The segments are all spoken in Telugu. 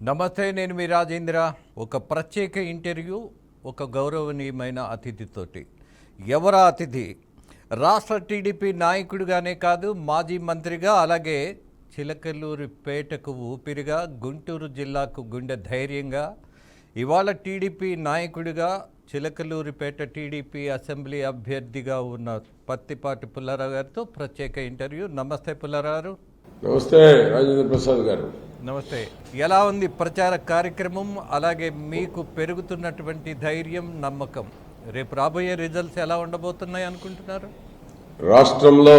నమస్తే, నేను మీ రాజేంద్ర. ఒక ప్రత్యేక ఇంటర్వ్యూ ఒక గౌరవనీయమైన అతిథితోటి. ఎవరా అతిథి? రాష్ట్ర టీడీపీ నాయకుడిగానే కాదు, మాజీ మంత్రిగా, అలాగే చిలకలూరిపేటకు ఊపిరిగా, గుంటూరు జిల్లాకు గుండె ధైర్యంగా, ఇవాళ టీడీపీ నాయకుడిగా, చిలకలూరిపేట టీడీపీ అసెంబ్లీ అభ్యర్థిగా ఉన్న పత్తిపాటి పుల్లారావు గారితో ప్రత్యేక ఇంటర్వ్యూ. నమస్తే పుల్లారావు గారు. నమస్తే రాజేంద్ర ప్రసాద్ గారు. నమస్తే. ఎలా ఉంది ప్రచార కార్యక్రమం? అలాగే మీకు పెరుగుతున్నటువంటి ధైర్యం, నమ్మకం, రేపు రాబోయే రిజల్ట్స్ ఎలా ఉండబోతున్నాయి అనుకుంటున్నారు? రాష్ట్రంలో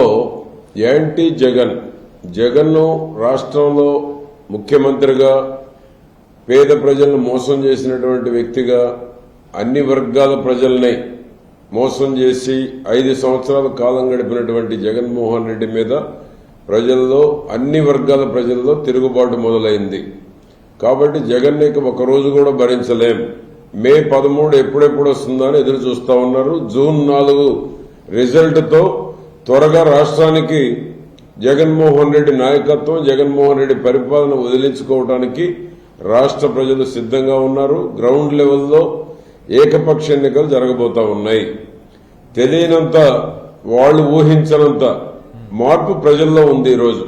యాంటీ జగన్ రాష్ట్రంలో ముఖ్యమంత్రిగా పేద ప్రజలను మోసం చేసినటువంటి వ్యక్తిగా అన్ని వర్గాల ప్రజల్ని మోసం చేసి 5 సంవత్సరాల కాలం గడిపినటువంటి జగన్మోహన్ రెడ్డి మీద ప్రజల్లో, అన్ని వర్గాల ప్రజల్లో తిరుగుబాటు మొదలైంది. కాబట్టి జగన్ ఒక రోజు కూడా భరించలేం. మే 13 ఎప్పుడెప్పుడు వస్తుందో అని ఎదురు చూస్తా ఉన్నారు. జూన్ 4 రిజల్ట్తో త్వరగా రాష్ట్రానికి జగన్మోహన్ రెడ్డి నాయకత్వం, జగన్మోహన్ రెడ్డి పరిపాలన వదిలించుకోవడానికి రాష్ట్ర ప్రజలు సిద్ధంగా ఉన్నారు. గ్రౌండ్ లెవెల్లో ఏకపక్ష ఎన్నికలు జరగబోతా ఉన్నాయి. తెలియనంత, వాళ్ళు ఊహించనంత మార్పు ప్రజల్లో ఉంది. ఈరోజు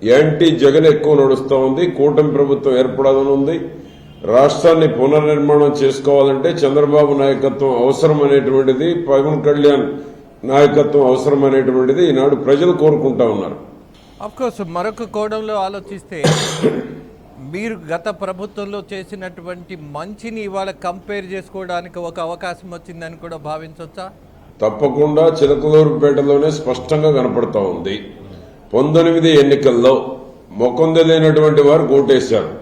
యాంటీ జగన్ ఎక్కువ నడుస్తూ ఉంది. కూటమి ప్రభుత్వం ఏర్పడాలని ఉంది. రాష్ట్రాన్ని పునర్నిర్మాణం చేసుకోవాలంటే చంద్రబాబు నాయకత్వం అవసరం అనేటువంటిది, పవన్ కళ్యాణ్ నాయకత్వం అవసరం అనేటువంటిది ఈనాడు ప్రజలు కోరుకుంటా ఉన్నారు. అఫ్కోర్స్ మరొక కోణంలో ఆలోచిస్తే మీరు గత ప్రభుత్వంలో చేసినటువంటి మంచిని ఇవాళ కంపేర్ చేసుకోవడానికి ఒక అవకాశం వచ్చిందని కూడా భావించవచ్చా? తప్పకుండా చిలకలూరుపేటలోనే స్పష్టంగా కనపడతా ఉంది. 19 ఎన్నికల్లో ముఖం తెలియనటువంటి వారు ఓటేశారు.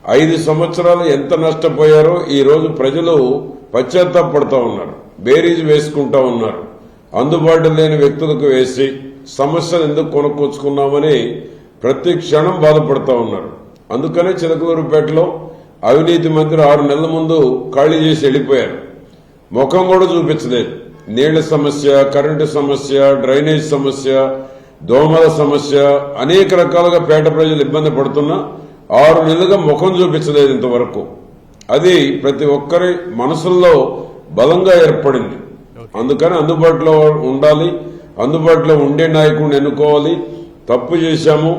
5 సంవత్సరాలు ఎంత నష్టపోయారో ఈ రోజు ప్రజలు పశ్చాత్తాపడుతూ ఉన్నారు, బేరీజ్ వేసుకుంటా ఉన్నారు. అందుబాటు లేని వ్యక్తులకు వేసి సమస్యలు ఎందుకు కొనుక్కొచ్చుకున్నామని ప్రతి క్షణం బాధపడుతూ ఉన్నారు. అందుకనే చిలకలూరుపేటలో అవినీతి మంత్రి 6 నెలల ముందు ఖాళీ చేసి వెళ్లిపోయారు. ముఖం కూడా చూపించలేదు. నీళ్ల సమస్య, కరెంటు సమస్య, డ్రైనేజ్ సమస్య, దోమల సమస్య, అనేక రకాలుగా పేట ప్రజలు ఇబ్బంది పడుతున్నా 6 నెలలుగా ముఖం చూపించలేదు ఇంతవరకు. అది ప్రతి ఒక్కరి మనసుల్లో బలంగా ఏర్పడింది. అందుకని అందుబాటులో ఉండాలి, అందుబాటులో ఉండే నాయకుడిని ఎన్నుకోవాలి. తప్పు చేశాము,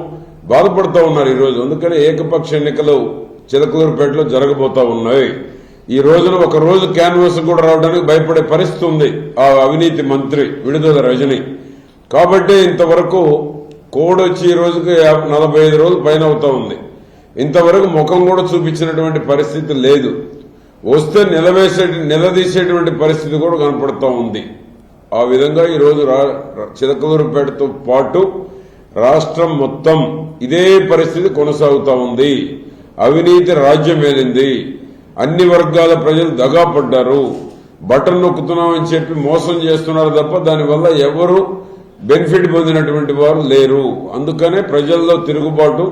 బాధపడుతూ ఉన్నారు ఈరోజు. అందుకని ఏకపక్ష ఎన్నికలు చిలకలూరుపేటలో జరగబోతా ఉన్నాయి. ఈ రోజున ఒక రోజు క్యాన్వాస్ కూడా రావడానికి భయపడే పరిస్థితి ఉంది ఆ అవినీతి మంత్రి విడుదల రజని. కాబట్టి ఇంతవరకు కోడ్ వచ్చి ఈ రోజుకి 45 రోజులు పైన అవుతా ఉంది. ఇంతవరకు ముఖం కూడా చూపించినటువంటి పరిస్థితి లేదు. వస్తే నిలదీసేటువంటి పరిస్థితి కూడా కనపడుతూ ఉంది. ఆ విధంగా ఈరోజు చిలకలూరుపేటతో పాటు రాష్ట్రం మొత్తం ఇదే పరిస్థితి కొనసాగుతా ఉంది. అవినీతి రాజ్యమేలింది. అన్ని వర్గాల ప్రజలు దగా పడ్డారు. బటన్ నొక్కుతున్నామని చెప్పి మోసం చేస్తున్నారు తప్ప దానివల్ల ఎవరు బెనిఫిట్ పొందినటువంటి వారు లేరు. అందుకనే ప్రజల్లో తిరుగుబాటు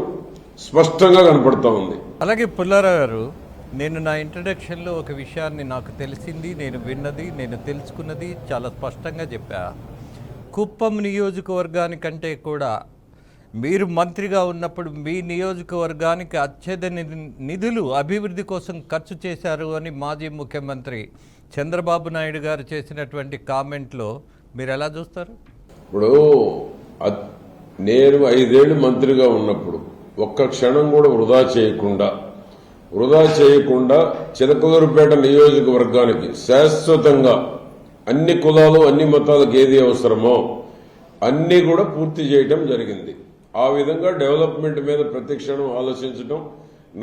స్పష్టంగా కనపడతా ఉంది. అలాగే పుల్లారావు గారు, నేను నా ఇంట్రడక్షన్లో ఒక విషయాన్ని నాకు తెలిసింది, నేను విన్నది, నేను తెలుసుకున్నది చాలా స్పష్టంగా చెప్పా. కుప్పం నియోజకవర్గానికంటే కూడా మీరు మంత్రిగా ఉన్నప్పుడు మీ నియోజకవర్గానికి అత్యధిక నిధులు అభివృద్ధి కోసం ఖర్చు చేశారు అని మాజీ ముఖ్యమంత్రి చంద్రబాబు నాయుడు గారు చేసినటువంటి కామెంట్లో మీరు ఎలా చూస్తారు? ఇప్పుడు నేను 5 ఏళ్లు మంత్రిగా ఉన్నప్పుడు ఒక్క క్షణం కూడా వృధా చేయకుండా చిలకలూరుపేట నియోజకవర్గానికి శాశ్వతంగా అన్ని కులాలు, అన్ని మతాలకు ఏది అవసరమో అన్ని కూడా పూర్తి చేయటం జరిగింది. ఆ విధంగా డెవలప్మెంట్ మీద ప్రతి క్షణం ఆలోచించడం,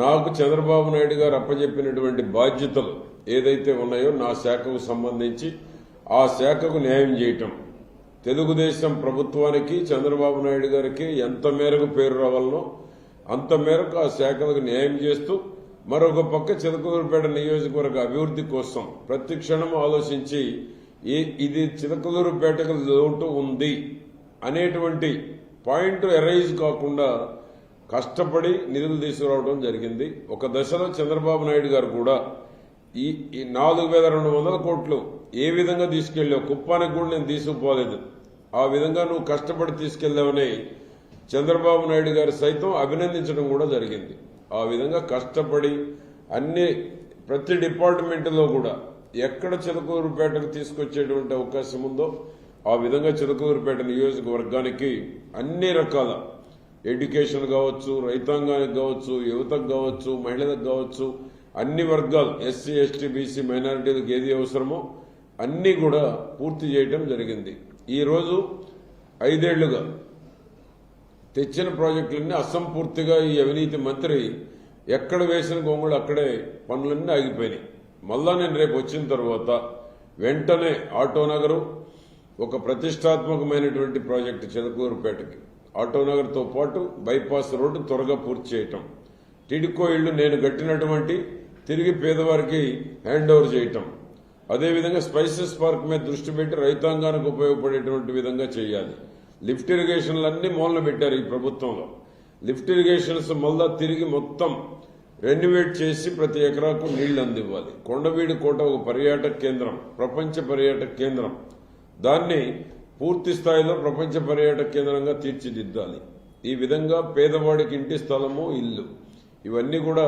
నాకు చంద్రబాబు నాయుడు గారు అప్పచెప్పినటువంటి బాధ్యతలు ఏదైతే ఉన్నాయో నా శాఖకు సంబంధించి ఆ శాఖకు న్యాయం చేయటం, తెలుగుదేశం ప్రభుత్వానికి, చంద్రబాబు నాయుడు గారికి ఎంత మేరకు పేరు రావాలనో అంత మేరకు ఆ శాఖలకు న్యాయం చేస్తూ, మరొక పక్క చిలకలూరుపేట నియోజకవర్గ అభివృద్ధి కోసం ప్రతి క్షణం ఆలోచించి ఇది చిలకలూరుపేటకు లోటు ఉంది అనేటువంటి పాయింట్ ఎరైజ్ కాకుండా కష్టపడి నిధులు తీసుకురావడం జరిగింది. ఒక దశలో చంద్రబాబు నాయుడు గారు కూడా ఈ 4,200 కోట్లు ఏ విధంగా తీసుకెళ్లావు, కుప్పానికి కూడా నేను తీసుకుపోలేదు, ఆ విధంగా నువ్వు కష్టపడి తీసుకెళ్లావని చంద్రబాబు నాయుడు గారు సైతం అభినందించడం కూడా జరిగింది. ఆ విధంగా కష్టపడి ప్రతి డిపార్ట్మెంట్లో కూడా ఎక్కడ చిలకలూరుపేటకు తీసుకొచ్చేటువంటి అవకాశం ఉందో ఆ విధంగా చిలకలూరుపేట నియోజకవర్గానికి అన్ని రకాల ఎడ్యుకేషన్ కావచ్చు, రైతాంగానికి కావచ్చు, యువతకు కావచ్చు, మహిళలకు కావచ్చు, అన్ని వర్గాలు ఎస్సీ, ఎస్టీ, బీసీ, మైనారిటీలకు ఏది అవసరమో అన్ని కూడా పూర్తి చేయడం జరిగింది. ఈరోజు 5 ఏళ్లుగా తెచ్చిన ప్రాజెక్టులన్నీ అసంపూర్తిగా ఈ అవినీతి మంత్రి ఎక్కడ వేసిన గొంగులు అక్కడే పనులన్నీ ఆగిపోయినాయి. మళ్ళా నేను రేపు వచ్చిన తర్వాత వెంటనే ఆటోనగరు ఒక ప్రతిష్టాత్మకమైనటువంటి ప్రాజెక్టు చిలకలూరుపేటకి, ఆటోనగర్తో పాటు బైపాస్ రోడ్డు త్వరగా పూర్తి చేయటం, టిడ్కో ఇళ్లు నేను కట్టినటువంటి తిరిగి పేదవారికి హ్యాండ్ ఓవర్ చేయటం, అదేవిధంగా స్పైసెస్ పార్క్ మీద దృష్టి పెట్టి రైతాంగానికి ఉపయోగపడేటువంటి విధంగా చేయాలి. లిఫ్ట్ ఇరిగేషన్లన్నీ మూలన పెట్టారు ఈ ప్రభుత్వంలో. లిఫ్ట్ ఇరిగేషన్స్ మళ్ళా తిరిగి మొత్తం రెన్యువేట్ చేసి ప్రతి ఎకరాకు నీళ్లు అందివ్వాలి. కొండవీడి కోట ఒక పర్యాటక కేంద్రం, ప్రపంచ పర్యాటక కేంద్రం, దాన్ని పూర్తి స్థాయిలో ప్రపంచ పర్యాటక కేంద్రంగా తీర్చిదిద్దాలి. ఈ విధంగా పేదవాడికి ఇంటి స్థలము, ఇల్లు, ఇవన్నీ కూడా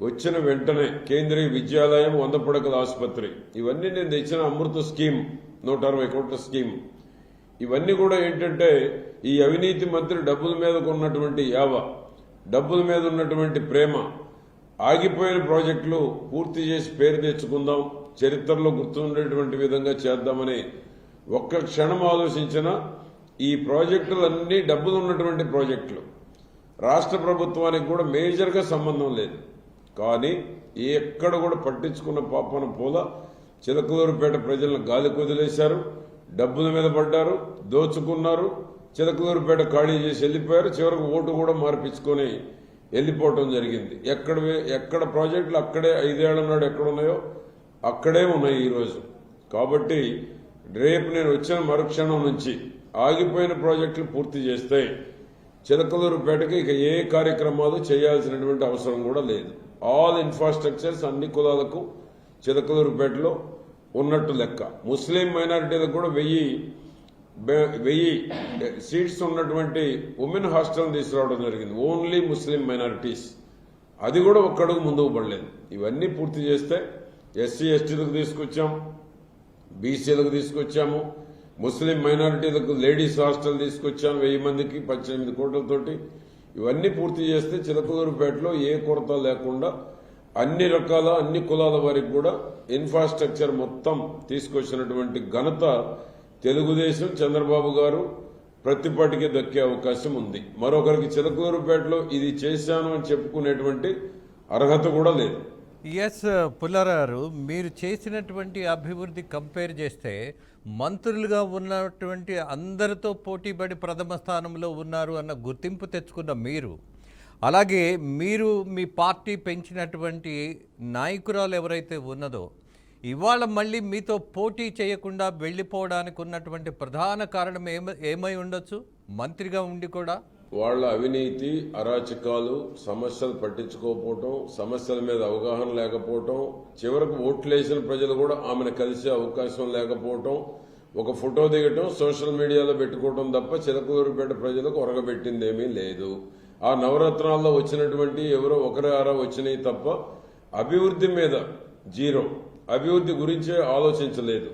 వచ్చిన వెంటనే కేంద్రీయ విద్యాలయం, 100 పడకల ఆసుపత్రి, ఇవన్నీ నేను తెచ్చిన అమృత స్కీమ్ 160 కోట్ల స్కీమ్, ఇవన్నీ కూడా ఏంటంటే ఈ అవినీతి మంత్రి డబ్బుల మీద ఉన్నటువంటి డబ్బుల మీద ఉన్నటువంటి ప్రేమ, ఆగిపోయిన ప్రాజెక్టులు పూర్తి చేసి పేరు తెచ్చుకుందాం, చరిత్రలో గుర్తుండేటువంటి విధంగా చేద్దామని ఒక్క క్షణం ఆలోచించిన ఈ ప్రాజెక్టులన్నీ డబ్బులు ఉన్నటువంటి ప్రాజెక్టులు, రాష్ట్ర ప్రభుత్వానికి కూడా మేజర్గా సంబంధం లేదు. కానీ ఎక్కడ కూడా పట్టించుకున్న పాపన పోల చిలకలూరుపేట ప్రజలను గాలి కొదిలేశారు, డబ్బుల మీద పడ్డారు, దోచుకున్నారు, చిలకలూరుపేట ఖాళీ చేసి వెళ్ళిపోయారు. చివరికి ఓటు కూడా మార్పించుకొని వెళ్ళిపోవటం జరిగింది. ఎక్కడ ప్రాజెక్టులు అక్కడే 5 ఏళ్ల నాడు ఎక్కడున్నాయో అక్కడే ఉన్నాయి ఈరోజు. కాబట్టి రేపు నేను వచ్చిన మరుక్షణం నుంచి ఆగిపోయిన ప్రాజెక్టులు పూర్తి చేస్తే చిలకలూరుపేటకి ఇక ఏ కార్యక్రమాలు చేయాల్సినటువంటి అవసరం కూడా లేదు. ఆల్ ఇన్ఫ్రాస్ట్రక్చర్స్ అన్ని కులాలకు చిలకలూరుపేటలో ఉన్నట్టు లెక్క. ముస్లిం మైనారిటీలకు కూడా 1000 సీట్స్ ఉన్నటువంటి ఉమెన్ హాస్టల్ తీసుకురావడం జరిగింది, ఓన్లీ ముస్లిం మైనారిటీస్. అది కూడా ఒక్కడుగు ముందుకు పడలేదు. ఇవన్నీ పూర్తి చేస్తే ఎస్సీ, ఎస్టీలకు తీసుకొచ్చాం, బీసీలకు తీసుకొచ్చాము, ముస్లిం మైనారిటీలకు లేడీస్ హాస్టల్ తీసుకొచ్చాము 1000 మందికి 18 కోట్లతోటి. ఇవన్నీ పూర్తి చేస్తే చిలకలూరుపేటలో ఏ కొరత లేకుండా అన్ని రకాల అన్ని కులాల వారికి కూడా ఇన్ఫ్రాస్ట్రక్చర్ మొత్తం తీసుకొచ్చినటువంటి ఘనత తెలుగుదేశం, చంద్రబాబు గారు ప్రతిపాటికి దక్కే అవకాశం ఉంది. మరొకరికి చిలకలూరుపేటలో ఇది చేశాను అని చెప్పుకునేటువంటి అర్హత కూడా లేదు. ఎస్ పుల్లారావు, మీరు చేసినటువంటి అభివృద్ధి కంపేర్ చేస్తే మంత్రులుగా ఉన్నటువంటి అందరితో పోటీపడి ప్రథమ స్థానంలో ఉన్నారు అన్న గుర్తింపు తెచ్చుకున్న మీరు, అలాగే మీరు మీ పార్టీ పెంచినటువంటి నాయకురాలు ఎవరైతే ఉన్నదో ఇవాళ మళ్ళీ మీతో పోటీ చేయకుండా వెళ్ళిపోవడానికి ఉన్నటువంటి ప్రధాన కారణం ఏమై ఉండొచ్చు? మంత్రిగా ఉండి కూడా వాళ్ళ అవినీతి, అరాచకాలు, సమస్యలు పట్టించుకోకపోవటం, సమస్యల మీద అవగాహన లేకపోవటం, చివరకు ఓట్లేసిన ప్రజలు కూడా ఆమెను కలిసే అవకాశం లేకపోవటం, ఒక ఫోటో దిగటం సోషల్ మీడియాలో పెట్టుకోవటం తప్ప చిలకలూరుపేట ప్రజలకు ఒరగబెట్టిందేమీ లేదు. ఆ నవరత్నాల్లో వచ్చినటువంటి ఎవరో ఒకరి ఆరా వచ్చినాయి తప్ప అభివృద్ధి మీద జీరో, అభివృద్ధి గురించే ఆలోచించలేదు.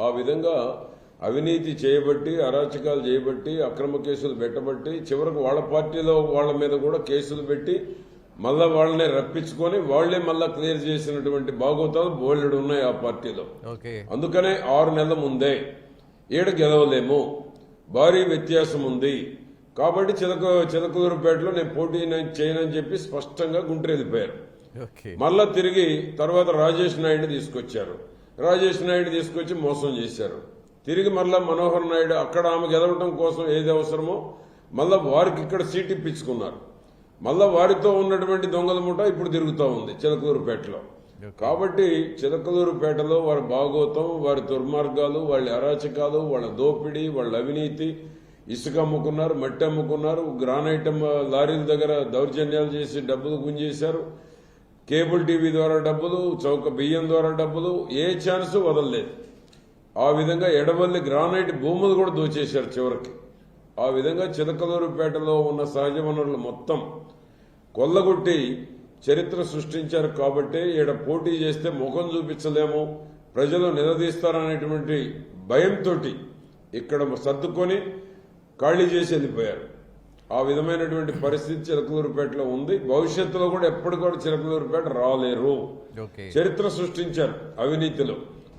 ఆ విధంగా అవినీతి చేయబట్టి, అరాచకాలు చేయబట్టి, అక్రమ కేసులు పెట్టబట్టి, చివరకు వాళ్ళ పార్టీలో వాళ్ళ మీద కూడా కేసులు పెట్టి మళ్ళా వాళ్ళనే రప్పించుకొని వాళ్లే మళ్ళా క్లియర్ చేసినటువంటి భాగవతాలు బోలెడు ఉన్నాయి ఆ పార్టీలో. అందుకనే 6 నెలల ముందే ఏడు గెలవలేము, భారీ వ్యత్యాసం ఉంది కాబట్టి చిలకలూరుపేటలో నేను పోటీ చేయనని చెప్పి స్పష్టంగా గుంటూరు వెళ్ళిపోయారు. మళ్ళా తిరిగి తర్వాత రాజేష్ నాయుడు తీసుకొచ్చారు. రాజేష్ నాయుడు తీసుకొచ్చి మోసం చేశారు. తిరిగి మళ్ళా మనోహర్ నాయుడు అక్కడ ఆమె గెలవటం కోసం ఏది అవసరమో మళ్ళా వారికి ఇక్కడ సీట్ ఇప్పించుకున్నారు. మళ్ళా వారితో ఉన్నటువంటి దొంగల ముఠ ఇప్పుడు తిరుగుతూ ఉంది చిలకలూరుపేటలో. కాబట్టి చిలకలూరుపేటలో వారి భాగోతం, వారి దుర్మార్గాలు, వాళ్ళ అరాచకాలు, వాళ్ళ దోపిడీ, వాళ్ళ అవినీతి, ఇసుక అమ్ముకున్నారు, మట్టి అమ్ముకున్నారు, గ్రానైట్ లారీల దగ్గర దౌర్జన్యాలు చేసి డబ్బులు గుంజేశారు, కేబుల్ టీవీ ద్వారా డబ్బులు, చౌక బియ్యం ద్వారా డబ్బులు, ఏ ఛాన్స్ వదలలేదు. ఆ విధంగా ఎడవల్లి గ్రానైట్ భూములు కూడా దోచేశారు చివరికి. ఆ విధంగా చిలకలూరుపేటలో ఉన్న సహజ వనరులు మొత్తం కొల్లగొట్టి చరిత్ర సృష్టించారు కాబట్టి ఈడ పోటీ చేస్తే ముఖం చూపించలేము, ప్రజలు నిలదీస్తారనేటువంటి భయంతో ఇక్కడ సర్దుకొని ఖాళీ చేసి వెళ్ళిపోయారు. ఆ విధమైనటువంటి పరిస్థితి చిలకలూరుపేటలో ఉంది. భవిష్యత్తులో కూడా ఎప్పటి కూడా చిలకలూరుపేట రాలేరు. చరిత్ర సృష్టించారు అవినీతిలో,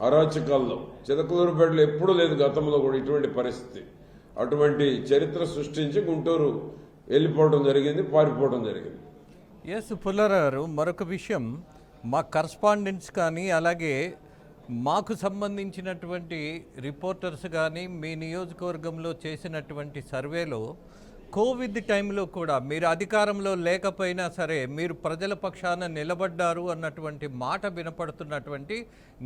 అరాచకాల్లో. చిలకలూరుపేటలో ఎప్పుడూ లేదు గతంలో కూడా ఇటువంటి పరిస్థితి. అటువంటి చరిత్ర సృష్టించి గుంటూరు వెళ్ళిపోవడం జరిగింది, పారిపోవడం జరిగింది. ఎస్ పుల్లారావు, మరొక విషయం, మా కరస్పాండెంట్స్ కానీ అలాగే మాకు సంబంధించినటువంటి రిపోర్టర్స్ కానీ మీ నియోజకవర్గంలో చేసినటువంటి సర్వేలో కోవిడ్ టైంలో కూడా మీరు అధికారంలో లేకపోయినా సరే మీరు ప్రజల పక్షాన నిలబడ్డారు అన్నటువంటి మాట వినపడుతున్నటువంటి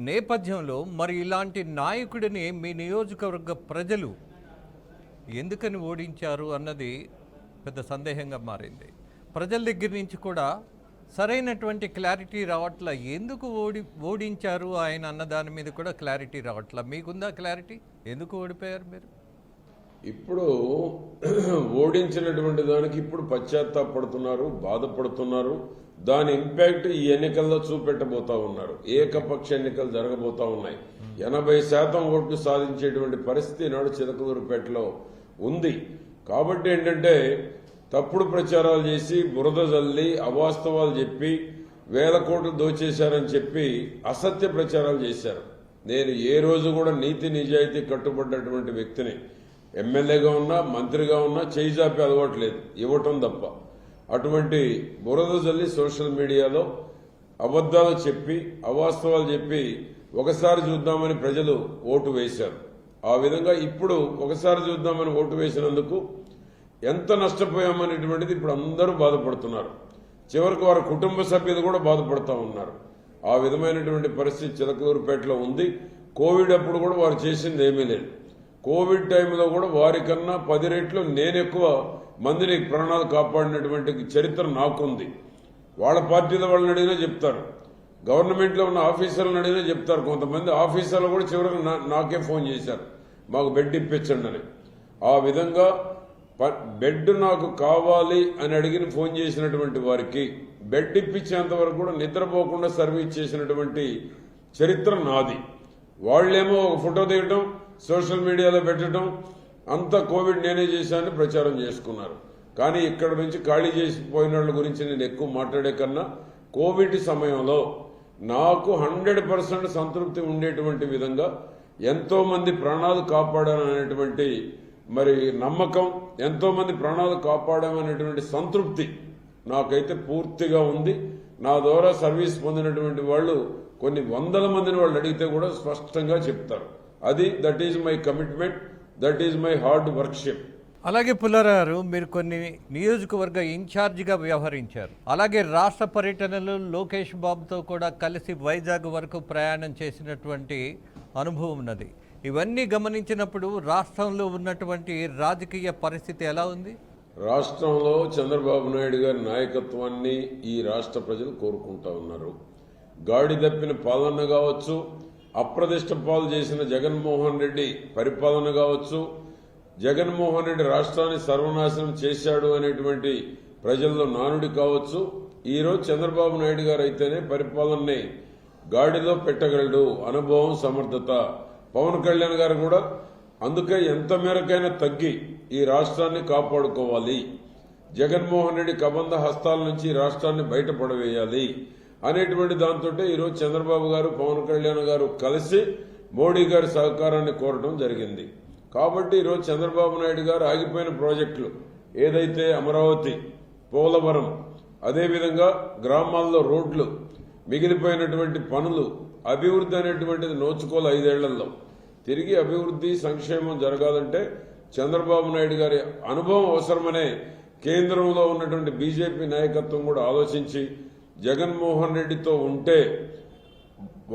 నేపథ్యంలో మరి ఇలాంటి నాయకుడిని మీ నియోజకవర్గ ప్రజలు ఎందుకని ఓడించారు అన్నది పెద్ద సందేహంగా మారింది. ప్రజల దగ్గర నుంచి కూడా సరైనటువంటి క్లారిటీ రావట్లా. ఎందుకు ఓడించారు ఆయన అన్న దాని మీద కూడా క్లారిటీ రావట్లా. మీకుందా క్లారిటీ? ఎందుకు ఓడిపోయారు మీరు? ఇప్పుడు ఓడించినటువంటి దానికి ఇప్పుడు పశ్చాత్తాపడుతున్నారు, బాధపడుతున్నారు. దాని ఇంపాక్ట్ ఈ ఎన్నికల్లో చూపెట్టబోతా ఉన్నారు. ఏకపక్ష ఎన్నికలు జరగబోతా ఉన్నాయి. 80% ఓట్లు సాధించేటువంటి పరిస్థితి నాడు చిలకలూరుపేటలో ఉంది. కాబట్టి ఏంటంటే తప్పుడు ప్రచారాలు చేసి, బురద జల్లి, అవాస్తవాలు చెప్పి, 1000 కోట్లు దోచేశారని చెప్పి అసత్య ప్రచారాలు చేశారు. నేను ఏ రోజు కూడా నీతి నిజాయితీ కట్టుబడ్డటువంటి వ్యక్తిని. ఎమ్మెల్యేగా ఉన్నా, మంత్రిగా ఉన్నా చేయి చాపే అలవాట్లేదు, ఇవ్వటం తప్ప. అటువంటి బురద జల్లి సోషల్ మీడియాలో అబద్దాలు చెప్పి, అవాస్తవాలు చెప్పి ఒకసారి చూద్దామని ప్రజలు ఓటు వేశారు. ఆ విధంగా ఇప్పుడు ఒకసారి చూద్దామని ఓటు వేసినందుకు ఎంత నష్టపోయామనేటువంటిది ఇప్పుడు అందరూ బాధపడుతున్నారు. చివరికి వారి కుటుంబ సభ్యులు కూడా బాధపడుతూ ఉన్నారు. ఆ విధమైనటువంటి పరిస్థితి చిలకలూరుపేటలో ఉంది. కోవిడ్ అప్పుడు కూడా వారు చేసింది ఏమీ లేదు. కోవిడ్ టైంలో కూడా వారికన్నా 10 రెట్లు నేను ఎక్కువ మందిని ప్రాణాలు కాపాడినటువంటి చరిత్ర నాకుంది. వాళ్ళ పార్టీల వాళ్ళని అడిగినా చెప్తారు, గవర్నమెంట్లో ఉన్న ఆఫీసర్లను అడిగినా చెప్తారు. కొంతమంది ఆఫీసర్లు కూడా చివరికి నాకే ఫోన్ చేశారు, మాకు బెడ్ ఇప్పించండి అని. ఆ విధంగా బెడ్ నాకు కావాలి అని అడిగిన ఫోన్ చేసినటువంటి వారికి బెడ్ ఇప్పించేంత వరకు కూడా నిద్రపోకుండా సర్వీస్ చేసినటువంటి చరిత్ర నాది. వాళ్లేమో ఒక ఫోటో దిగటం, సోషల్ మీడియాలో పెట్టడం, అంతా కోవిడ్ నేనే చేశానని ప్రచారం చేసుకున్నారు. కానీ ఇక్కడ నుంచి ఖాళీ చేసిపోయిన వాళ్ళ గురించి నేను ఎక్కువ మాట్లాడే కన్నా కోవిడ్ సమయంలో నాకు 100% సంతృప్తి ఉండేటువంటి విధంగా ఎంతో మంది ప్రాణాలు కాపాడాలనేటువంటి మరి నమ్మకం, ఎంతో మంది ప్రాణాలు కాపాడామనేటువంటి సంతృప్తి నాకైతే పూర్తిగా ఉంది. నా ద్వారా సర్వీస్ పొందినటువంటి వాళ్ళు కొన్ని 100 మందిని వాళ్ళు అడిగితే కూడా స్పష్టంగా చెప్తారు. That is my commitment, that is my hard worship. అలాగే పుల్లారావు, మీరు కొన్ని నియోజకవర్గ ఇన్ఛార్జిగా వ్యవహరించారు. అలాగే రాష్ట్ర పర్యటనలు లోకేష్ బాబుతో కూడా కలిసి వైజాగ్ వరకు ప్రయాణం చేసినటువంటి అనుభవం ఉన్నది. ఇవన్నీ గమనించినప్పుడు రాష్ట్రంలో ఉన్నటువంటి రాజకీయ పరిస్థితి ఎలా ఉంది? రాష్ట్రంలో చంద్రబాబు నాయుడు గారి నాయకత్వాన్ని ఈ రాష్ట్ర ప్రజలు కోరుకుంటా ఉన్నారు. గాడి తప్పిన పాలన కావచ్చు, అప్రదిష్ట పాలు చేసిన జగన్మోహన్ రెడ్డి పరిపాలన కావచ్చు, జగన్మోహన్ రెడ్డి రాష్ట్రాన్ని సర్వనాశనం చేశాడు అనేటువంటి ప్రజల్లో నానుడి కావచ్చు. ఈరోజు చంద్రబాబు నాయుడు గారు అయితేనే పరిపాలనని గాడిలో పెట్టగలడు, అనుభవం, సమర్థత. పవన్ కళ్యాణ్ గారు కూడా అందుకే ఎంత మేరకైనా తగ్గి ఈ రాష్ట్రాన్ని కాపాడుకోవాలి, జగన్మోహన్ రెడ్డి కబంధ హస్తాల నుంచి ఈ రాష్ట్రాన్ని బయటపడవేయాలి అనేటువంటి దాంతో ఈరోజు చంద్రబాబు గారు, పవన్ కళ్యాణ్ గారు కలిసి మోడీ గారి సహకారాన్ని కోరడం జరిగింది. కాబట్టి ఈరోజు చంద్రబాబు నాయుడు గారు ఆగిపోయిన ప్రాజెక్టులు ఏదైతే అమరావతి, పోలవరం, అదేవిధంగా గ్రామాల్లో రోడ్లు, మిగిలిపోయినటువంటి పనులు, అభివృద్ధి అనేటువంటిది నోచుకోవాలి. 5 ఏళ్లలో తిరిగి అభివృద్ధి, సంక్షేమం జరగాలంటే చంద్రబాబు నాయుడు గారి అనుభవం అవసరమనే కేంద్రంలో ఉన్నటువంటి బీజేపీ నాయకత్వం కూడా ఆలోచించి జగన్మోహన్ రెడ్డితో ఉంటే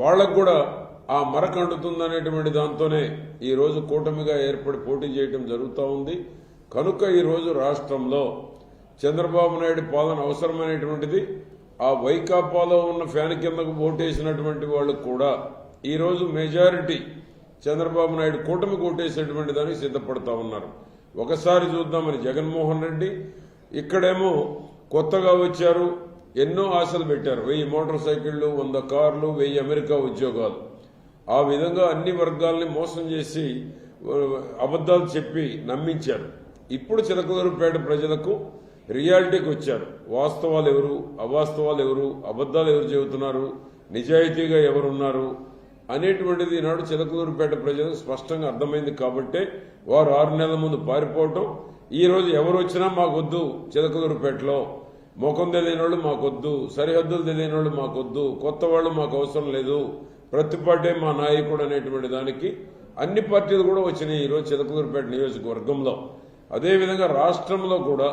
వాళ్లకు కూడా ఆ మరకండుతుందనేటువంటి దాంతోనే ఈ రోజు కూటమిగా ఏర్పడి పోటీ చేయడం జరుగుతూ ఉంది. కనుక ఈ రోజు రాష్ట్రంలో చంద్రబాబు నాయుడు పాలన అవసరమైనటువంటిది. ఆ వైకాపాలో ఉన్న ఫ్యాన్ కిందకు ఓటేసినటువంటి వాళ్ళు కూడా ఈ రోజు మెజారిటీ చంద్రబాబు నాయుడు కూటమి ఓటేసేటువంటి దానికి సిద్ధపడతా ఉన్నారు. ఒకసారి చూద్దామని జగన్మోహన్ రెడ్డి, ఇక్కడేమో కొత్తగా వచ్చారు, ఎన్నో ఆశలు పెట్టారు. 1000 మోటార్ సైకిళ్లు, 100 కార్లు, 1000 అమెరికా ఉద్యోగాలు. ఆ విధంగా అన్ని వర్గాల్ని మోసం చేసి అబద్దాలు చెప్పి నమ్మించారు. ఇప్పుడు చిలకలూరుపేట ప్రజలకు రియాలిటీకి వచ్చారు. వాస్తవాలు ఎవరు, అవాస్తవాలు ఎవరు, అబద్దాలు ఎవరు చెబుతున్నారు, నిజాయితీగా ఎవరున్నారు అనేటువంటిది ఈనాడు చిలకలూరుపేట ప్రజలకు స్పష్టంగా అర్థమైంది. కాబట్టే వారు 6 నెలల ముందు పారిపోవటం. ఈ రోజు ఎవరు వచ్చినా మాకొద్దు, చిలకలూరుపేటలో ముఖం తెలియని వాళ్ళు మాకొద్దు, సరిహద్దులు తెలియని వాళ్ళు మాకొద్దు, కొత్త వాళ్ళు మాకు అవసరం లేదు, ప్రతిపాటే మా నాయకుడు అనేటువంటి దానికి అన్ని పార్టీలు కూడా వచ్చినాయి ఈరోజు చిలకలూరుపేట నియోజకవర్గంలో. అదేవిధంగా రాష్ట్రంలో కూడా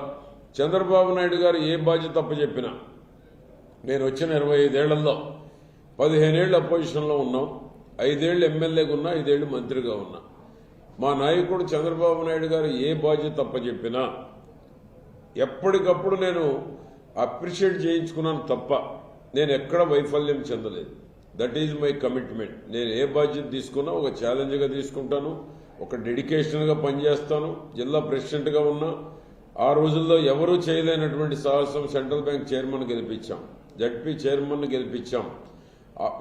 చంద్రబాబు నాయుడు గారు ఏ బాధ్యత అప్పచెప్పినా, నేను వచ్చిన 25 ఏళ్లలో 15 ఏళ్లు అపోజిషన్లో ఉన్నాం, 5 ఏళ్లు ఎమ్మెల్యేగా ఉన్నా, 5 ఏళ్లు మంత్రిగా ఉన్నా. మా నాయకుడు చంద్రబాబు నాయుడు గారు ఏ బాధ్యత అప్పచెప్పినా ఎప్పటికప్పుడు నేను అప్రిషియేట్ చేయించుకున్నాను తప్ప నేను ఎక్కడ వైఫల్యం చెందలేదు. That is my commitment. నేను ఏ బాధ్యత తీసుకున్నా ఒక ఛాలెంజ్గా తీసుకుంటాను, ఒక డెడికేషన్గా పనిచేస్తాను. జిల్లా ప్రెసిడెంట్గా ఉన్నా ఆ రోజుల్లో ఎవరూ చేయలేనటువంటి సాహసం సెంట్రల్ బ్యాంక్ చైర్మన్ గెలిపించాం, జడ్పీ చైర్మన్ గెలిపించాం.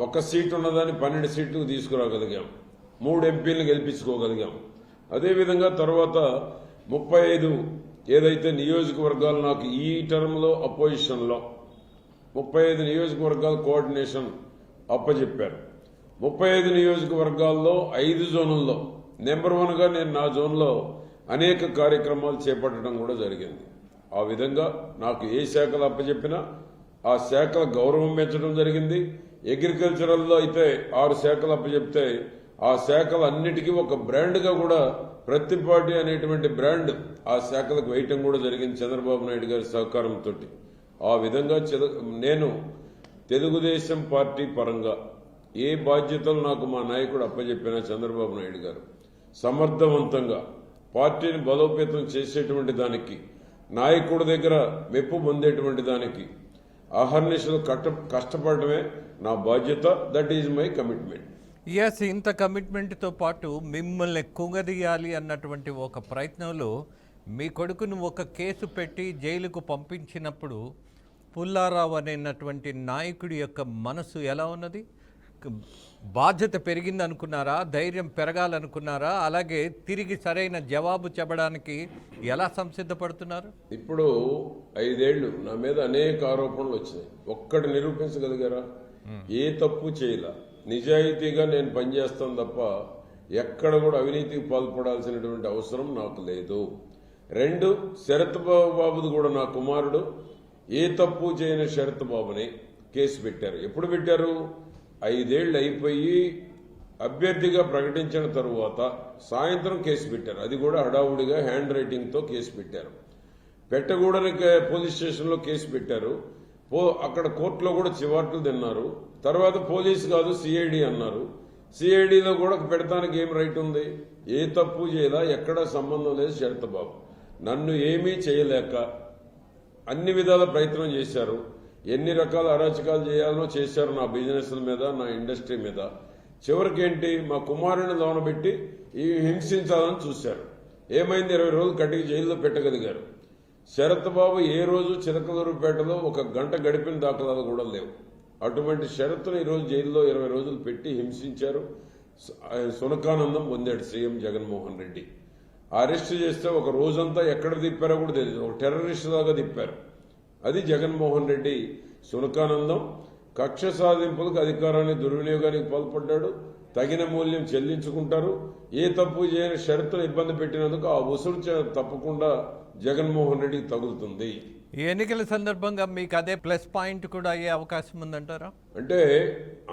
ఒక సీటు ఉన్నదాన్ని 12 సీట్లకు తీసుకురాగలిగాం, 3 ఎంపీలను గెలిపించుకోగలిగాం. అదేవిధంగా తర్వాత 35 ఏదైతే నియోజకవర్గాలు నాకు ఈ టర్మ్లో అపోజిషన్లో 35 నియోజకవర్గాల కోఆర్డినేషన్ అప్పచెప్పారు. 35 నియోజకవర్గాల్లో 5 జోన్లలో నెంబర్ 1గా నేను నా జోన్లో అనేక కార్యక్రమాలు చేపట్టడం కూడా జరిగింది. ఆ విధంగా నాకు ఏ శాఖలు అప్పచెప్పినా ఆ శాఖల గౌరవం పెంచడం జరిగింది. అగ్రికల్చరల్లో అయితే 6 శాఖలు అప్పచెప్తే ఆ శాఖలన్నిటికీ ఒక బ్రాండ్గా కూడా ప్రతిపాటి అనేటువంటి బ్రాండ్ ఆ శాఖలకు వేయటం కూడా జరిగింది చంద్రబాబు నాయుడు గారి సహకారంతో. ఆ విధంగా నేను తెలుగుదేశం పార్టీ పరంగా ఏ బాధ్యతలు నాకు మా నాయకుడు అప్పచెప్పినా చంద్రబాబు నాయుడు గారు సమర్థవంతంగా పార్టీని బలోపేతం చేసేటువంటి దానికి, నాయకుడి దగ్గర మెప్పు పొందేటువంటి దానికి అహర్నిశలు కష్టపడమే నా బాధ్యత. That is my commitment. Yes, ఇంత కమిట్మెంట్తో పాటు మిమ్మల్ని కుంగదీయాలి అన్నటువంటి ఒక ప్రయత్నంలో మీ కొడుకును ఒక కేసు పెట్టి జైలుకు పంపించినప్పుడు పుల్లారావు అనేటువంటి నాయకుడి యొక్క మనసు ఎలా ఉన్నది? బాధ్యత పెరిగింది అనుకున్నారా? ధైర్యం పెరగాలనుకున్నారా? అలాగే తిరిగి సరైన జవాబు చెప్పడానికి ఎలా సంసిద్ధపడుతున్నారు? ఇప్పుడు 5 ఏళ్లు నా మీద అనేక ఆరోపణలు వచ్చినాయి. ఒక్కటి నిరూపించగలిగారా? ఏ తప్పు చేయలా, నిజాయితీగా నేను పనిచేస్తాను తప్ప ఎక్కడ కూడా అవినీతికి పాల్పడాల్సినటువంటి అవసరం నాకు లేదు. 2, శరత్ బాబుది కూడా నా కుమారుడు ఏ తప్పు చేయని శరత్ బాబుని కేసు పెట్టారు. ఎప్పుడు పెట్టారు? 5 ఏళ్లు అయిపోయి అభ్యర్థిగా ప్రకటించిన తరువాత సాయంత్రం కేసు పెట్టారు. అది కూడా హడావుడిగా హ్యాండ్ రైటింగ్తో కేసు పెట్టారు. పెట్టకూడని పోలీస్ స్టేషన్లో కేసు పెట్టారు. అక్కడ కోర్టులో కూడా చివాట్లు తిన్నారు. తర్వాత పోలీసు కాదు సిఐడి అన్నారు. సిఐడిలో కూడా పెడతానికి ఏం రైట్ ఉంది? ఏ తప్పు చేయలా, ఎక్కడా సంబంధం లేదు శరత్ బాబు. నన్ను ఏమీ చేయలేక అన్ని విధాల ప్రయత్నం చేశారు. ఎన్ని రకాల అరాచకాలు చేయాలనో చేశారు నా బిజినెస్ల మీద, నా ఇండస్ట్రీ మీద. చివరికేంటి, మా కుమారుని లోనబెట్టి హింసించాలని చూశారు. ఏమైంది? 20 రోజులు కట్టికి జైల్లో పెట్టగలిగారు. శరత్ బాబు ఏ రోజు చిలకలూరుపేటలో 1 గంట గడిపిన దాఖలాలు కూడా లేవు. అటువంటి షరతును ఈరోజు జైల్లో 20 రోజులు పెట్టి హింసించారు. సునకానందం పొందాడు సీఎం జగన్మోహన్ రెడ్డి. అరెస్ట్ చేస్తే ఒక రోజంతా ఎక్కడ తిప్పారో కూడా తెలియదు. ఒక టెర్రరిస్ట్ లాగా తిప్పారు. అది జగన్మోహన్ రెడ్డి సునకానందం. కక్ష సాధింపులకు అధికారాన్ని దుర్వినియోగానికి పాల్పడ్డాడు. తగిన మూల్యం చెల్లించుకుంటారు. ఏ తప్పు చేయని షరతును ఇబ్బంది పెట్టినందుకు ఆ ఉసురు తప్పకుండా జగన్మోహన్ రెడ్డికి తగులుతుంది. ఈ ఎన్నికల సందర్భంగా మీకు అదే ప్లస్ పాయింట్ కూడా అయ్యే అవకాశం ఉందంటారా? అంటే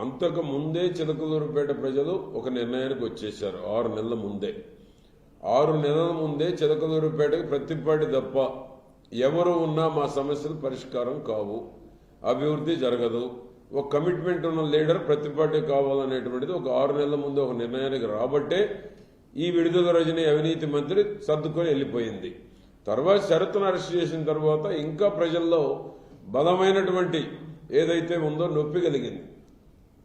అంతకు ముందే చిలకలూరుపేట ప్రజలు ఒక నిర్ణయానికి వచ్చేశారు. 6 నెలల ముందే 6 నెలల ముందే చిలకలూరుపేటకు ప్రతిపాటి తప్ప ఎవరు ఉన్నా మా సమస్యలు పరిష్కారం కావు, అభివృద్ధి జరగదు, ఒక కమిట్మెంట్ ఉన్న లీడర్ ప్రతిపాటి కావాలనేటువంటిది ఒక 6 నెలల ముందే ఒక నిర్ణయానికి రాబట్టే ఈ విడుదల రజని అవినీతి మంత్రి సర్దుకొని వెళ్ళిపోయింది. తర్వాత షరతును అరెస్ట్ చేసిన తర్వాత ఇంకా ప్రజల్లో బలమైనటువంటి ఏదైతే ఉందో నొప్పి కలిగింది.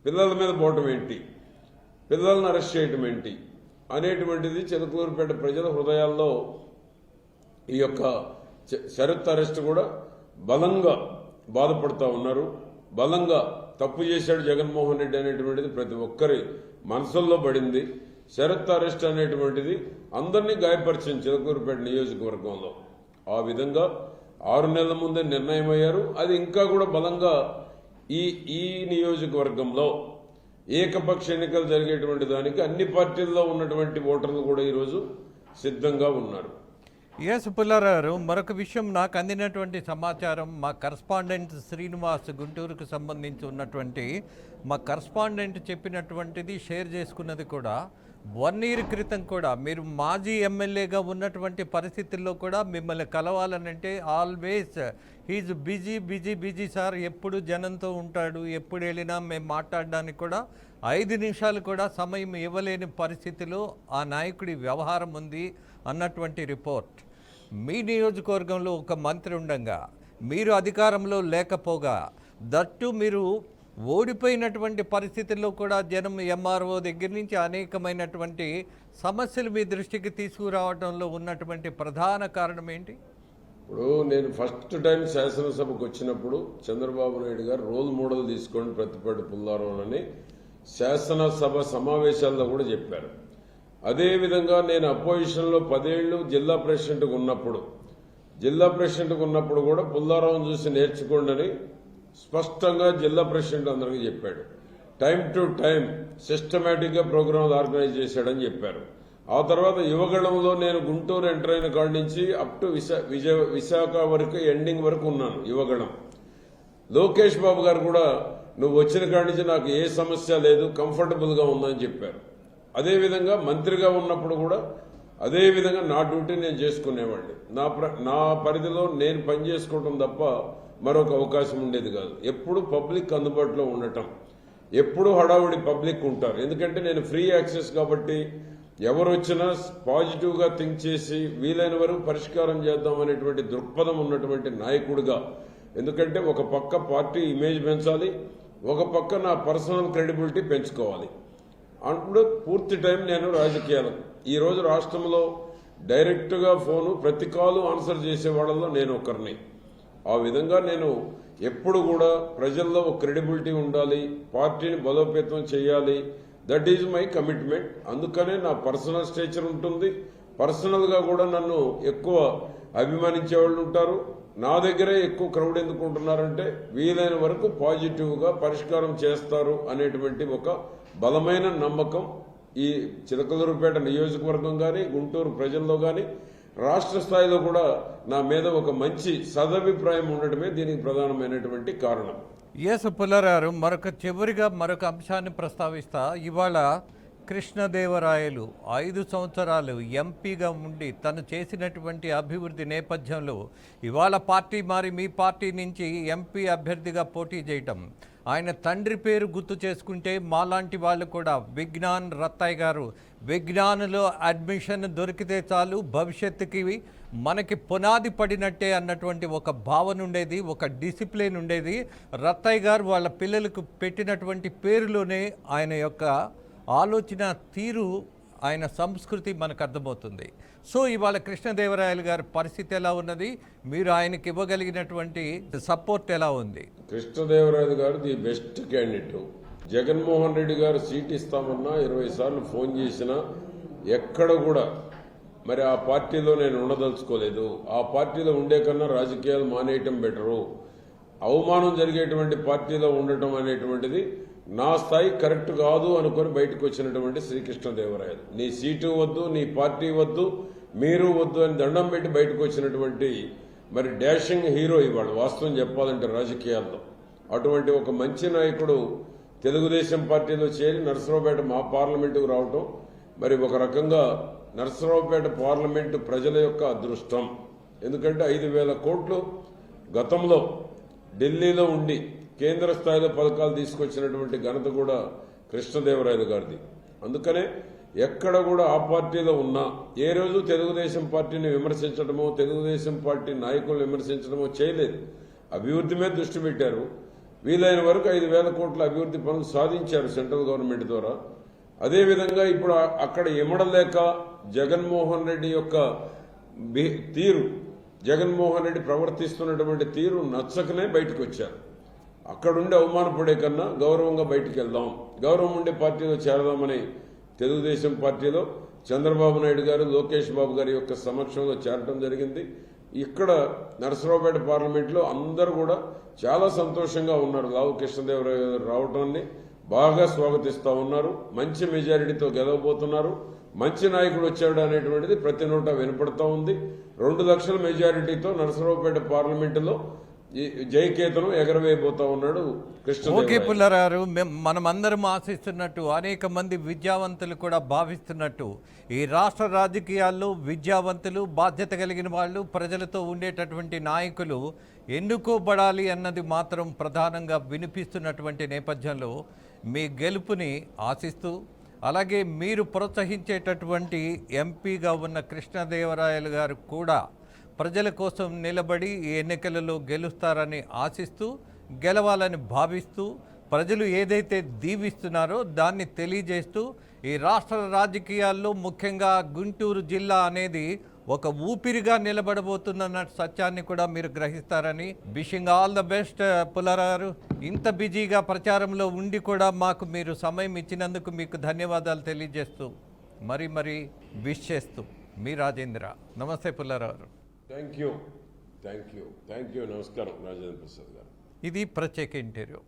పిల్లల మీద పోవటం ఏంటి, పిల్లలను అరెస్ట్ చేయటం ఏంటి అనేటువంటిది చిలకలూరుపేట ప్రజల హృదయాల్లో ఈ యొక్క షరత్ అరెస్ట్ కూడా బలంగా బాధపడతా ఉన్నారు. బలంగా తప్పు చేశాడు జగన్మోహన్ రెడ్డి అనేటువంటిది ప్రతి ఒక్కరి మనసుల్లో పడింది. శరత్ అరెస్ట్ అనేటువంటిది అందరినీ గాయపరిచింది చిలకలూరుపేట నియోజకవర్గంలో. ఆ విధంగా 6 నెలల ముందే నిర్ణయం అయ్యారు. అది ఇంకా కూడా బలంగా ఈ నియోజకవర్గంలో ఏకపక్ష ఎన్నికలు జరిగేటువంటి దానికి అన్ని పార్టీల్లో ఉన్నటువంటి ఓటర్లు కూడా ఈరోజు సిద్ధంగా ఉన్నారు. ఎస్ పుల్లారావు, మరొక విషయం నాకు అందినటువంటి సమాచారం, మా కరస్పాండెంట్ శ్రీనివాస్ గుంటూరుకు సంబంధించి ఉన్నటువంటి మా కరస్పాండెంట్ చెప్పినటువంటిది షేర్ చేసుకున్నది కూడా 1 year క్రితం కూడా మీరు మాజీ ఎమ్మెల్యేగా ఉన్నటువంటి పరిస్థితుల్లో కూడా మిమ్మల్ని కలవాలనంటే ఆల్వేస్ హీజ్ బిజీ సార్, ఎప్పుడు జనంతో ఉంటాడు, ఎప్పుడు వెళ్ళినా మేము మాట్లాడడానికి కూడా 5 నిమిషాలు కూడా సమయం ఇవ్వలేని పరిస్థితిలో ఆ నాయకుడి వ్యవహారం ఉంది అన్నటువంటి రిపోర్ట్. మీ నియోజకవర్గంలో ఒక మంత్రి ఉండగా, మీరు అధికారంలో లేకపోగా, దట్టు మీరు ఓడిపోయినటువంటి పరిస్థితుల్లో కూడా జనం ఎంఆర్ఓ దగ్గర నుంచి అనేకమైనటువంటి సమస్యలు మీ దృష్టికి తీసుకురావడంలో ఉన్నటువంటి ప్రధాన కారణం ఏంటి? ఇప్పుడు నేను ఫస్ట్ టైం శాసనసభకు వచ్చినప్పుడు చంద్రబాబు నాయుడు గారు రోల్ మోడల్ తీసుకొని ప్రతిపాటి పుల్లారావు అని శాసనసభ సమావేశాల్లో కూడా చెప్పారు. అదేవిధంగా నేను అపోజిషన్లో 10 ఏళ్లు జిల్లా ప్రెసిడెంట్గా ఉన్నప్పుడు కూడా పుల్లారావును చూసి నేర్చుకోండి అని స్పష్టంగా జిల్లా ప్రెసిడెంట్ అందరికీ చెప్పాడు. టైం టు టైం సిస్టమేటిక్ గా ప్రోగ్రాంలు ఆర్గనైజ్ చేశాడని చెప్పారు. ఆ తర్వాత యువగళంలో నేను గుంటూరు ఎంటర్ అయిన కాడి నుంచి అప్ టు విశాఖ వరకు ఎండింగ్ వరకు ఉన్నాను యువగళం. లోకేష్ బాబు గారు కూడా నువ్వు వచ్చిన కాడి నుంచి నాకు ఏ సమస్య లేదు, కంఫర్టబుల్ గా ఉందని చెప్పారు. అదేవిధంగా మంత్రిగా ఉన్నప్పుడు కూడా అదే విధంగా నా డ్యూటీ నేను చేసుకునేవాడిని. నా పరిధిలో నేను పని చేసుకోవడం తప్ప మరొక అవకాశం ఉండేది కాదు. ఎప్పుడు పబ్లిక్ అందుబాటులో ఉండటం, ఎప్పుడు హడావుడి పబ్లిక్ ఉంటారు. ఎందుకంటే నేను ఫ్రీ యాక్సెస్ కాబట్టి ఎవరు వచ్చినా పాజిటివ్ గా థింక్ చేసి వీలైన వరకు పరిష్కారం చేద్దాం అనేటువంటి దృక్పథం ఉన్నటువంటి నాయకుడిగా. ఎందుకంటే ఒక పక్క పార్టీ ఇమేజ్ పెంచాలి, ఒక పక్క నా పర్సనల్ క్రెడిబిలిటీ పెంచుకోవాలి. అప్పుడు పూర్తి టైం నేను రాజకీయాలకు. ఈ రోజు రాష్ట్రంలో డైరెక్ట్ గా ఫోను ప్రతి కాలు ఆన్సర్ చేసే వాళ్ళలో నేను ఒకరిని. ఆ విధంగా నేను ఎప్పుడు కూడా ప్రజల్లో ఒక క్రెడిబిలిటీ ఉండాలి, పార్టీని బలోపేతం చేయాలి. That is my commitment. అందుకనే నా పర్సనల్ స్టేచర్ ఉంటుంది. పర్సనల్ గా కూడా నన్ను ఎక్కువ అభిమానించే వాళ్ళు ఉంటారు. నా దగ్గరే ఎక్కువ క్రౌడ్ ఎందుకు ఉంటున్నారంటే వీలైన వరకు పాజిటివ్ గా పరిష్కారం చేస్తారు అనేటువంటి ఒక బలమైన నమ్మకం ఈ చిలకలూరుపేట నియోజకవర్గం గాని, గుంటూరు ప్రజల్లో గాని, రాష్ట్ర స్థాయిలో కూడా నా మీద ఒక మంచి సదభిప్రాయం ఉండటమే దీనికి ప్రధానమైనటువంటి కారణం. ఎస్ పుల్లారావు, చివరిగా మరొక అంశాన్ని ప్రస్తావిస్తా. ఇవాళ కృష్ణదేవరాయలు 5 సంవత్సరాలు ఎంపీగా ఉండి తను చేసినటువంటి అభివృద్ధి నేపథ్యంలో ఇవాళ పార్టీ మారి మీ పార్టీ నుంచి ఎంపీ అభ్యర్థిగా పోటీ చేయటం, ఆయన తండ్రి పేరు గుర్తు చేసుకుంటే మాలాంటి వాళ్ళు కూడా విజ్ఞాన్ రత్తయ్య గారు, విజ్ఞాన్లో అడ్మిషన్ దొరికితే చాలు భవిష్యత్తుకి మనకి పునాది పడినట్టే అన్నటువంటి ఒక భావన ఉండేది, ఒక డిసిప్లిన్ ఉండేది. రత్తయ్య గారు వాళ్ళ పిల్లలకు పెట్టినటువంటి పేరులోనే ఆయన యొక్క ఆలోచన తీరు, ఆయన సంస్కృతి మనకు అర్థమవుతుంది. సో ఇవాళ కృష్ణదేవరాయలు గారి పరిస్థితి ఎలా ఉన్నది, మీరు ఆయనకి ఇవ్వగలిగినటువంటి సపోర్ట్ ఎలా ఉంది? కృష్ణదేవరాయలు గారు the best candidate. Jaganmohan Reddy గారు సీట్ ఇస్తామన్నా 20 సార్లు ఫోన్ చేసినా ఎక్కడ కూడా మరి ఆ పార్టీలో నేను ఉండదలుచుకోలేదు. ఆ పార్టీలో ఉండే కన్నా రాజకీయాలు మానేయటం బెటరు. అవమానం జరిగేటువంటి పార్టీలో ఉండటం అనేటువంటిది నా స్థాయి కరెక్ట్ కాదు అనుకుని బయటకు వచ్చినటువంటి శ్రీకృష్ణదేవరాయలు. నీ సీటు వద్దు, నీ పార్టీ వద్దు, మీరు వద్దు అని దండం పెట్టి బయటకు వచ్చినటువంటి మరి డాషింగ్ హీరో ఇవాళ వాస్తవం చెప్పాలంటే రాజకీయాల్లో. అటువంటి ఒక మంచి నాయకుడు తెలుగుదేశం పార్టీలో చేరి నరసరావుపేట మా పార్లమెంటుకు రావటం మరి ఒక రకంగా నరసరావుపేట పార్లమెంటు ప్రజల యొక్క అదృష్టం. ఎందుకంటే 5,000 కోట్లు గతంలో ఢిల్లీలో ఉండి కేంద్ర స్థాయిలో పథకాలు తీసుకొచ్చినటువంటి ఘనత కూడా కృష్ణదేవరాయలు గారిది. అందుకనే ఎక్కడ కూడా ఆ పార్టీలో ఉన్నా ఏ రోజు తెలుగుదేశం పార్టీని విమర్శించడమో, తెలుగుదేశం పార్టీ నాయకులను విమర్శించడమో చేయలేదు. అభివృద్ధి మీద దృష్టి పెట్టారు. వీలైన వరకు 5,000 కోట్ల అభివృద్ధి పనులు సాధించారు సెంట్రల్ గవర్నమెంట్ ద్వారా. అదేవిధంగా ఇప్పుడు అక్కడ ఇమడలేక జగన్మోహన్ రెడ్డి యొక్క తీరు, జగన్మోహన్ రెడ్డి ప్రవర్తిస్తున్నటువంటి తీరు నచ్చకనే బయటకు వచ్చారు. అక్కడుండి అవమానపడే కన్నా గౌరవంగా బయటికి వెళ్దాం, గౌరవం ఉండే పార్టీలో చేరదామని తెలుగుదేశం పార్టీలో చంద్రబాబు నాయుడు గారు, లోకేష్ బాబు గారి యొక్క సమక్షంలో చేరడం జరిగింది. ఇక్కడ నరసరావుపేట పార్లమెంట్లో అందరూ కూడా చాలా సంతోషంగా ఉన్నారు. లావు కృష్ణదేవరాయ గారు రావటాన్ని బాగా స్వాగతిస్తా ఉన్నారు. మంచి మెజారిటీతో గెలవబోతున్నారు. మంచి నాయకుడు వచ్చాడు అనేటువంటిది ప్రతి నోట వినపడతా ఉంది. 2 లక్షల మెజారిటీతో నరసరావుపేట పార్లమెంటులో జయకేతను ఎగరవేయబోతా ఉన్నాడు కృష్ణదేవరాయ. ఓకే పుల్లారావు, మనమందరం ఆశిస్తున్నట్టు, అనేక మంది విద్యావంతులు కూడా భావిస్తున్నట్టు, ఈ రాష్ట్ర రాజకీయాల్లో విద్యావంతులు, బాధ్యత కలిగిన వాళ్ళు, ప్రజలతో ఉండేటటువంటి నాయకులు ఎన్నుకోబడాలి అన్నది మాత్రం ప్రధానంగా వినిపిస్తున్నటువంటి నేపథ్యంలో మీ గెలుపుని ఆశిస్తూ, అలాగే మీరు ప్రోత్సహించేటటువంటి ఎంపీగా ఉన్న కృష్ణదేవరాయలు గారు కూడా ప్రజల కోసం నిలబడి ఈ ఎన్నికలలో గెలుస్తారని ఆశిస్తూ, గెలవాలని భావిస్తూ, ప్రజలు ఏదైతే దీవిస్తున్నారో దాన్ని తెలియజేస్తూ, ఈ రాష్ట్ర రాజకీయాల్లో ముఖ్యంగా గుంటూరు జిల్లా అనేది ఒక ఊపిరిగా నిలబడబోతుందన్న సత్యాన్ని కూడా మీరు గ్రహిస్తారని, wishing all the best Pullarao. ఇంత బిజీగా ప్రచారంలో ఉండి కూడా మాకు మీరు సమయం ఇచ్చినందుకు మీకు ధన్యవాదాలు తెలియజేస్తూ మరీ విష్ చేస్తూ మీ రాజేంద్ర. నమస్తే పుల్లారావు. Thank you. నమస్కారం రాజేంద్ర ప్రసాద్ గారు. ఇది ప్రత్యేక ఇంటర్వ్యూ.